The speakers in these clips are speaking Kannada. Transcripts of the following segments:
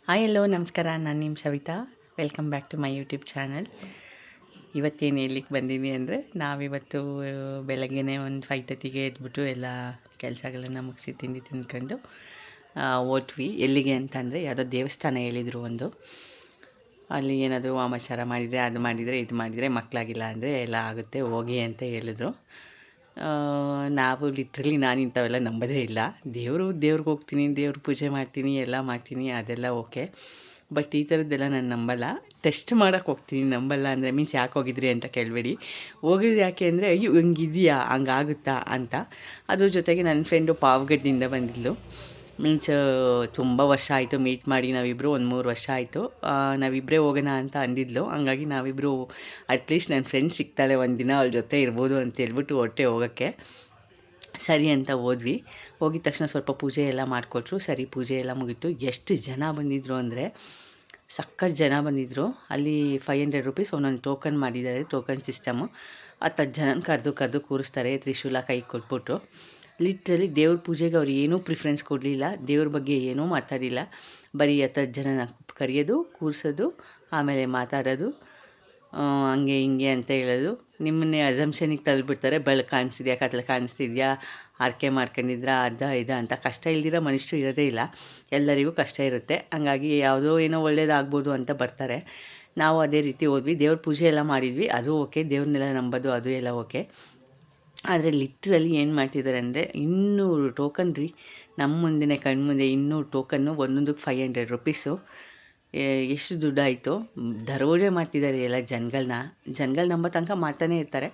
ಹಾಯ್ ಎಲ್ಲೋ ನಮಸ್ಕಾರ. ನಾನು ನಿಮ್ಮ Savita. Welcome back to my YouTube channel. ಇವತ್ತೇನು ಹೇಳಲಿಕ್ಕೆ ಬಂದೀನಿ ಅಂದರೆ, ನಾವಿವತ್ತು ಬೆಳಗ್ಗೆನೇ ಒಂದು 5:30ಗೆ ಎದ್ಬಿಟ್ಟು ಎಲ್ಲ ಕೆಲಸಗಳನ್ನು ಮುಗಿಸಿ ತಿಂಡಿ ತಿಂದ್ಕೊಂಡು ಓಟ್ವಿ. ಎಲ್ಲಿಗೆ ಅಂತಂದರೆ ಯಾವುದೋ ದೇವಸ್ಥಾನ ಹೇಳಿದರು ಒಂದು. ಅಲ್ಲಿ ಏನಾದರೂ ವಾಮಾಚಾರ ಮಾಡಿದರೆ, ಅದು ಮಾಡಿದರೆ, ಇದು ಮಾಡಿದರೆ, ಮಕ್ಕಳಾಗಿಲ್ಲ ಅಂದರೆ ಎಲ್ಲ ಆಗುತ್ತೆ ಹೋಗಿ ಅಂತ ಹೇಳಿದ್ರು. ನಾವು ಲಿಟ್ರಲಿ ನಾನು ಇಂಥವೆಲ್ಲ ನಂಬೋದೇ ಇಲ್ಲ. ದೇವ್ರಿಗೆ ಹೋಗ್ತೀನಿ, ದೇವ್ರ ಪೂಜೆ ಮಾಡ್ತೀನಿ, ಎಲ್ಲ ಮಾಡ್ತೀನಿ, ಅದೆಲ್ಲ ಓಕೆ. ಬಟ್ ಈ ಥರದ್ದೆಲ್ಲ ನಾನು ನಂಬಲ್ಲ. ಟೆಸ್ಟ್ ಮಾಡೋಕ್ಕೆ ಹೋಗ್ತೀನಿ. ನಂಬಲ್ಲ ಅಂದರೆ ಮೀನ್ಸ್ ಯಾಕೆ ಹೋಗಿದ್ರಿ ಅಂತ ಕೇಳಬೇಡಿ. ಹೋಗಿದ್ದು ಯಾಕೆ ಅಂದರೆ, ಅಯ್ಯೋ ಹಂಗಿದೆಯಾ, ಹಂಗಾಗುತ್ತಾ ಅಂತ. ಅದ್ರ ಜೊತೆಗೆ ನನ್ನ ಫ್ರೆಂಡು ಪಾವಗಡದಿಂದ ಬಂದಿದ್ಲು. ಮೀನ್ಸ್ ತುಂಬ ವರ್ಷ ಆಯಿತು ಮೀಟ್ ಮಾಡಿ, ನಾವಿಬ್ಬರು ಒಂದು 3 ವರ್ಷ ಆಯಿತು. ನಾವಿಬ್ಬರೇ ಹೋಗೋಣ ಅಂತ ಅಂದಿದ್ಲು. ಹಂಗಾಗಿ ನಾವಿಬ್ಬರು ಅಟ್ಲೀಸ್ಟ್ ನನ್ನ ಫ್ರೆಂಡ್ ಸಿಗ್ತಾಳೆ, ಒಂದು ದಿನ ಅವಳ ಜೊತೆ ಇರ್ಬೋದು ಅಂತ ಹೇಳ್ಬಿಟ್ಟು ಹೋಗೋಕ್ಕೆ ಸರಿ ಅಂತ ಹೋದ್ವಿ. ಹೋಗಿದ ತಕ್ಷಣ ಸ್ವಲ್ಪ ಪೂಜೆ ಎಲ್ಲ ಮಾಡಿಕೊಟ್ರು. ಸರಿ, ಪೂಜೆ ಎಲ್ಲ ಮುಗೀತು. ಎಷ್ಟು ಜನ ಬಂದಿದ್ದರು ಅಂದರೆ ಸಖತ್ ಜನ ಬಂದಿದ್ದರು. ಅಲ್ಲಿ 500 ರೂಪೀಸ್ ಒಂದೊಂದು ಟೋಕನ್ ಮಾಡಿದ್ದಾರೆ, ಟೋಕನ್ ಸಿಸ್ಟಮು. 10 ಜನನ ಕರೆದು ಕೂರಿಸ್ತಾರೆ, ತ್ರಿಶೂಲ ಕೈ ಕೊಟ್ಬಿಟ್ಟು. ಲಿಟ್ರಲಿ ದೇವ್ರ ಪೂಜೆಗೆ ಅವ್ರು ಏನೂ ಪ್ರಿಫ್ರೆನ್ಸ್ ಕೊಡಲಿಲ್ಲ, ದೇವ್ರ ಬಗ್ಗೆ ಏನೂ ಮಾತಾಡಿಲ್ಲ. ಬರೀ 10 ಜನನ ಕರೆಯೋದು, ಕೂರಿಸೋದು, ಆಮೇಲೆ ಮಾತಾಡೋದು, ಹಂಗೆ ಹಿಂಗೆ ಅಂತ ಹೇಳೋದು. ನಿಮ್ಮನ್ನೇ ಅಸಂಪ್ಷನಿಗೆ ತಳ್ಳಿಬಿಡ್ತಾರೆ. ಬೆಳಕು ಕಾಣಿಸ್ತಿದ್ಯಾ, ಕತ್ಲೆ ಕಾಣಿಸ್ತಿದ್ಯಾ, ಆರಕೆ ಮಾಡ್ಕೊಂಡಿದ್ರ, ಇದು ಅಂತ. ಕಷ್ಟ ಇಲ್ದಿರೋ ಮನುಷ್ಯರು ಇರೋದೇ ಇಲ್ಲ, ಎಲ್ಲರಿಗೂ ಕಷ್ಟ ಇರುತ್ತೆ. ಹಂಗಾಗಿ ಯಾವುದೋ ಏನೋ ಒಳ್ಳೇದಾಗ್ಬೋದು ಅಂತ ಬರ್ತಾರೆ. ನಾವು ಅದೇ ರೀತಿ ಹೋದ್ವಿ. ದೇವ್ರ ಪೂಜೆ ಎಲ್ಲ ಮಾಡಿದ್ವಿ, ಅದು ಓಕೆ. ದೇವ್ರನ್ನೆಲ್ಲ ನಂಬೋದು ಅದು ಎಲ್ಲ ಓಕೆ. ಆದರೆ ಲಿಟ್ರಲಿ ಏನು ಮಾಡ್ತಿದ್ದಾರೆ ಅಂದರೆ, 200 ಟೋಕನ್ ರೀ, ನಮ್ಮ ಮುಂದೆ ಕಣ್ಮುಂದೆ 200 ಟೋಕನ್ನು, ಒಂದೊಂದಕ್ಕೆ 500 ರೂಪೀಸು. ಎಷ್ಟು ದುಡ್ಡಾಯಿತು. ದರೋಡೆ ಮಾಡ್ತಿದ್ದಾರೆ ಎಲ್ಲ ಜನಗಳು ನಂಬೋ ತನಕ ಮಾಡ್ತಾನೆ ಇರ್ತಾರೆ.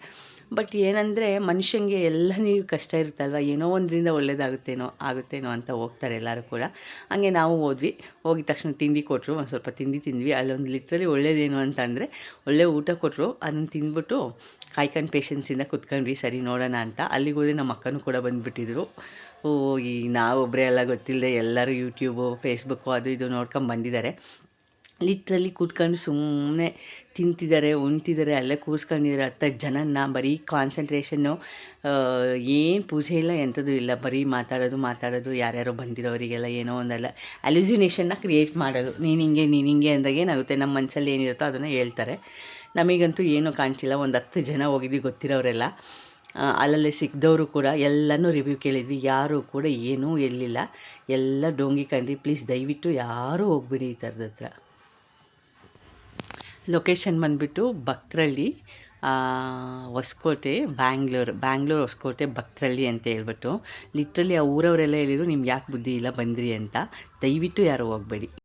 ಬಟ್ ಏನಂದರೆ, ಮನುಷ್ಯನಿಗೆ ಎಲ್ಲನಿಗೂ ಕಷ್ಟ ಇರುತ್ತಲ್ವ, ಏನೋ ಒಂದರಿಂದ ಆಗುತ್ತೇನೋ ಅಂತ ಹೋಗ್ತಾರೆ ಎಲ್ಲರೂ ಕೂಡ. ಹಾಗೆ ನಾವು ಹೋದ್ವಿ. ಹೋಗಿದ ತಕ್ಷಣ ತಿಂಡಿ ಕೊಟ್ಟರು, ಒಂದು ಸ್ವಲ್ಪ ತಿಂಡಿ ತಿಂದ್ವಿ. ಅಲ್ಲೊಂದು ಲಿಟ್ರಲಿ ಒಳ್ಳೇದೇನು ಅಂತಂದರೆ, ಒಳ್ಳೆ ಊಟ ಕೊಟ್ಟರು. ಅದನ್ನು ತಿಂದ್ಬಿಟ್ಟು ಕಾಯ್ಕೊಂಡು ಪೇಷನ್ಸಿಂದ ಕುತ್ಕೊಂಡ್ವಿ, ಸರಿ ನೋಡೋಣ ಅಂತ. ಅಲ್ಲಿಗೆ ಹೋದರೆ ನಮ್ಮ ಅಕ್ಕನೂ ಕೂಡ ಬಂದುಬಿಟ್ಟಿದ್ರು. ನಾವೊಬ್ಬರೇ ಎಲ್ಲ ಗೊತ್ತಿಲ್ಲದೆ ಎಲ್ಲರೂ ಯೂಟ್ಯೂಬು, ಫೇಸ್ಬುಕ್ಕು ಅದು ಇದು ನೋಡ್ಕೊಂಡು ಬಂದಿದ್ದಾರೆ. ಲಿಟ್ರಲಿ ಕೂತ್ಕೊಂಡು ಸುಮ್ಮನೆ ತಿಂತಿದ್ದಾರೆ, ಉಣ್ತಿದ್ದಾರೆ, ಅಲ್ಲೇ ಕೂರಿಸ್ಕೊಂಡಿದ್ದಾರೆ 10 ಜನನ್ನ. ಬರೀ ಕಾನ್ಸಂಟ್ರೇಷನ್ನು, ಏನು ಪೂಜೆ ಇಲ್ಲ, ಎಂಥದ್ದು ಇಲ್ಲ. ಬರೀ ಮಾತಾಡೋದು, ಯಾರ್ಯಾರೋ ಬಂದಿರೋರಿಗೆಲ್ಲ ಏನೋ ಒಂದಲ್ಲ ಅಲ್ಯೂಸಿನೇಷನ್ನ ಕ್ರಿಯೇಟ್ ಮಾಡೋದು. ನೀನು ಹಿಂಗೆ ಅಂದಾಗ ಏನಾಗುತ್ತೆ, ನಮ್ಮ ಮನಸ್ಸಲ್ಲಿ ಏನಿರುತ್ತೋ ಅದನ್ನು ಹೇಳ್ತಾರೆ. ನಮಗಂತೂ ಏನೂ ಕಾಣಿಸಿಲ್ಲ. ಒಂದು 10 ಜನ ಹೋಗಿದ್ವಿ, ಗೊತ್ತಿರೋರೆಲ್ಲ. ಅಲ್ಲಲ್ಲೇ ಸಿಕ್ಕಿದವರು ಕೂಡ ಎಲ್ಲನೂ ರಿವ್ಯೂ ಕೇಳಿದ್ವಿ. ಯಾರೂ ಕೂಡ ಏನೂ ಹೇಳಿಲ್ಲ. ಎಲ್ಲ ಡೋಂಗಿ ಕಂಡ್ರಿ. ಪ್ಲೀಸ್ ದಯವಿಟ್ಟು ಯಾರೂ ಹೋಗ್ಬಿಡಿ ಈ ಥರದ ಹತ್ರ. ಲೊಕೇಶನ್ ಬಂದುಬಿಟ್ಟು ಭಕ್ತರಳ್ಳಿ, ಹೊಸಕೋಟೆ, ಬ್ಯಾಂಗ್ಳೂರು ಹೊಸಕೋಟೆ ಭಕ್ತರಳ್ಳಿ ಅಂತ ಹೇಳ್ಬಿಟ್ಟು. ಲಿಟ್ರಲಿ ಆ ಊರವರೆಲ್ಲ ಹೇಳಿದರು, ನಿಮ್ಗೆ ಯಾಕೆ ಬುದ್ಧಿ ಇಲ್ಲ ಬಂದ್ರಿ ಅಂತ. ದಯವಿಟ್ಟು ಯಾರೂ ಹೋಗಬೇಡಿ.